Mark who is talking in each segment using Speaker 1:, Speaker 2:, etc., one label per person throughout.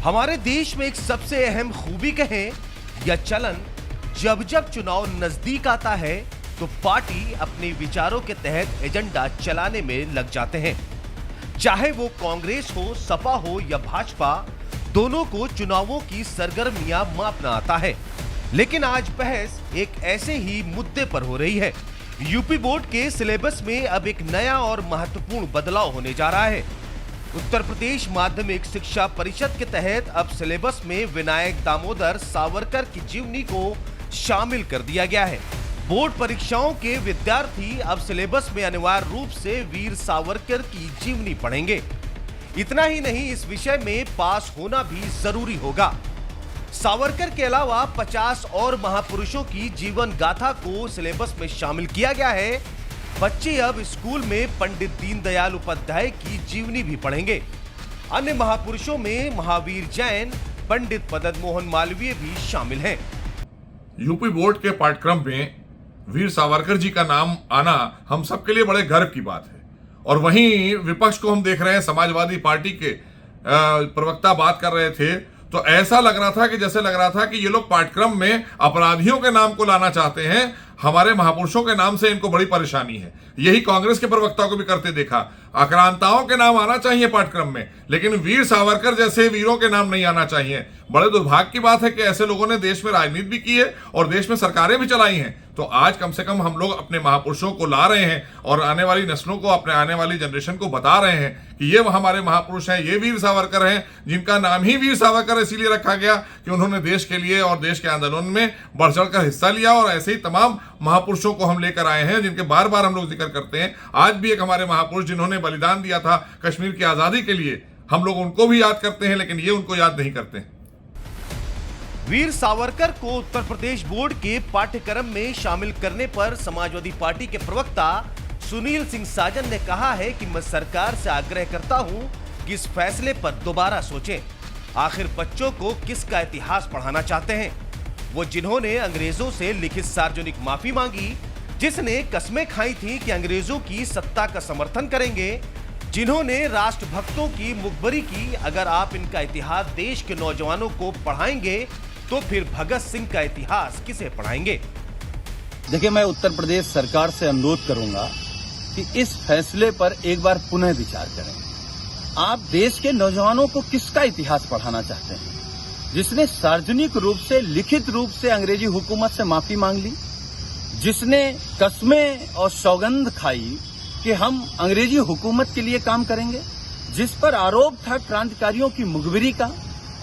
Speaker 1: हमारे देश में एक सबसे अहम खूबी कहें या चलन, जब जब चुनाव नजदीक आता है तो पार्टी अपने विचारों के तहत एजेंडा चलाने में लग जाते हैं। चाहे वो कांग्रेस हो, सपा हो या भाजपा, दोनों को चुनावों की सरगर्मियां मापना आता है। लेकिन आज बहस एक ऐसे ही मुद्दे पर हो रही है। यूपी बोर्ड के सिलेबस में अब एक नया और महत्वपूर्ण बदलाव होने जा रहा है। उत्तर प्रदेश माध्यमिक शिक्षा परिषद के तहत अब सिलेबस में विनायक दामोदर सावरकर की जीवनी को शामिल कर दिया गया है। बोर्ड परीक्षाओं के विद्यार्थी अब सिलेबस में अनिवार्य रूप से वीर सावरकर की जीवनी पढ़ेंगे। इतना ही नहीं, इस विषय में पास होना भी जरूरी होगा। सावरकर के अलावा 50 और महापुरुषों की जीवन गाथा को सिलेबस में शामिल किया गया है। बच्चे अब स्कूल में पंडित दीनदयाल उपाध्याय की जीवनी भी पढ़ेंगे। अन्य महापुरुषों में महावीर जैन, पंडित मदन मोहन मालवीय भी शामिल हैं।
Speaker 2: यूपी बोर्ड के पाठ्यक्रम में वीर सावरकर जी का नाम आना हम सबके लिए बड़े गर्व की बात है। और वहीं विपक्ष को हम देख रहे हैं, समाजवादी पार्टी के प्रवक्ता बात कर रहे थे तो ऐसा लग रहा था कि जैसे लग रहा था कि ये लोग पाठ्यक्रम में अपराधियों के नाम को लाना चाहते हैं। हमारे महापुरुषों के नाम से इनको बड़ी परेशानी है। यही कांग्रेस के प्रवक्ताओं को भी करते देखा। आक्रांताओं के नाम आना चाहिए पाठ्यक्रम में, लेकिन वीर सावरकर जैसे वीरों के नाम नहीं आना चाहिए। बड़े दुर्भाग्य की बात है कि ऐसे लोगों ने देश में राजनीति भी की है और देश में सरकारें भी चलाई हैं। तो आज कम से कम हम लोग अपने महापुरुषों को ला रहे हैं और आने वाली नस्लों को, अपने आने वाली जनरेशन को बता रहे हैं कि ये हमारे महापुरुष हैं, ये वीर सावरकर हैं, जिनका नाम ही वीर सावरकर इसीलिए रखा गया कि उन्होंने देश के लिए और देश के आंदोलन में बढ़ चढ़कर हिस्सा लिया। और ऐसे ही तमाम महापुरुषों को हम लेकर आए हैं जिनके बार बार हम लोग जिक्र करते हैं। आज भी एक हमारे महापुरुष जिन्होंने बलिदान दिया था कश्मीर की आजादी के लिए, हम लोग उनको भी याद करते हैं, लेकिन ये उनको याद नहीं करते।
Speaker 1: वीर सावरकर को उत्तर प्रदेश बोर्ड के पाठ्यक्रम में शामिल करने पर समाजवादी पार्टी के प्रवक्ता सुनील सिंह साजन ने कहा है कि मैं सरकार से आग्रह करता हूं कि इस फैसले पर दोबारा सोचें। आखिर बच्चों को किसका इतिहास पढ़ाना चाहते हैं? वो जिन्होंने अंग्रेजों से लिखित सार्वजनिक माफी मांगी, जिसने कस्में खाई थी कि अंग्रेजों की सत्ता का समर्थन करेंगे, जिन्होंने राष्ट्रभक्तों की मुखबरी की। अगर आप इनका इतिहास देश के नौजवानों को पढ़ाएंगे तो फिर भगत सिंह का इतिहास किसे पढ़ाएंगे?
Speaker 3: देखिए, मैं उत्तर प्रदेश सरकार से अनुरोध करूंगा कि इस फैसले पर एक बार पुनः विचार करें। आप देश के नौजवानों को किसका इतिहास पढ़ाना चाहते हैं? जिसने सार्वजनिक रूप से, लिखित रूप से अंग्रेजी हुकूमत से माफी मांग ली, जिसने कस्में और सौगंध खाई कि हम अंग्रेजी हुकूमत के लिए काम करेंगे, जिस पर आरोप था क्रांतिकारियों की मुखबिरी का।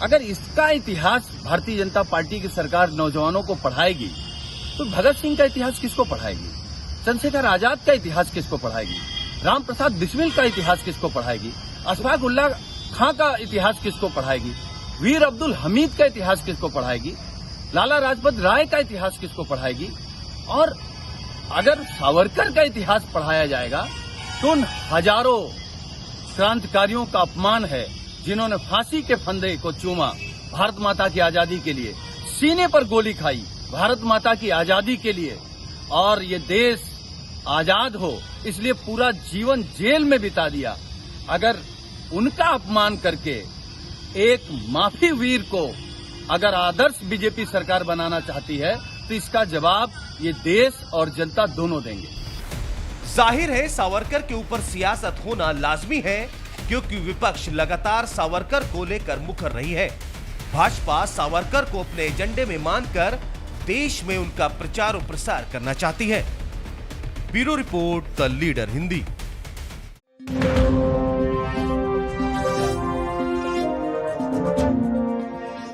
Speaker 3: अगर इसका इतिहास भारतीय जनता पार्टी की सरकार नौजवानों को पढ़ाएगी तो भगत सिंह का इतिहास किसको पढ़ाएगी? चंद्रशेखर आजाद का इतिहास किसको पढ़ाएगी? राम प्रसाद बिस्मिल का इतिहास किसको पढ़ाएगी? अशफाक उल्लाह खां का इतिहास किसको पढ़ाएगी? वीर अब्दुल हमीद का इतिहास किसको पढ़ाएगी? लाला लाजपत राय का इतिहास किसको पढ़ाएगी? और अगर सावरकर का इतिहास पढ़ाया जाएगा तो उन हजारों क्रांतिकारियों का अपमान है जिन्होंने फांसी के फंदे को चूमा भारत माता की आजादी के लिए, सीने पर गोली खाई भारत माता की आजादी के लिए, और ये देश आजाद हो इसलिए पूरा जीवन जेल में बिता दिया। अगर उनका अपमान करके एक माफी वीर को अगर आदर्श बीजेपी सरकार बनाना चाहती है तो इसका जवाब ये देश और जनता दोनों देंगे।
Speaker 1: जाहिर है सावरकर के ऊपर सियासत होना लाजमी है, क्योंकि विपक्ष लगातार सावरकर को लेकर मुखर रही है। भाजपा सावरकर को अपने एजेंडे में मानकर देश में उनका प्रचार और प्रसार करना चाहती है। Bureau report, the leader Hindi.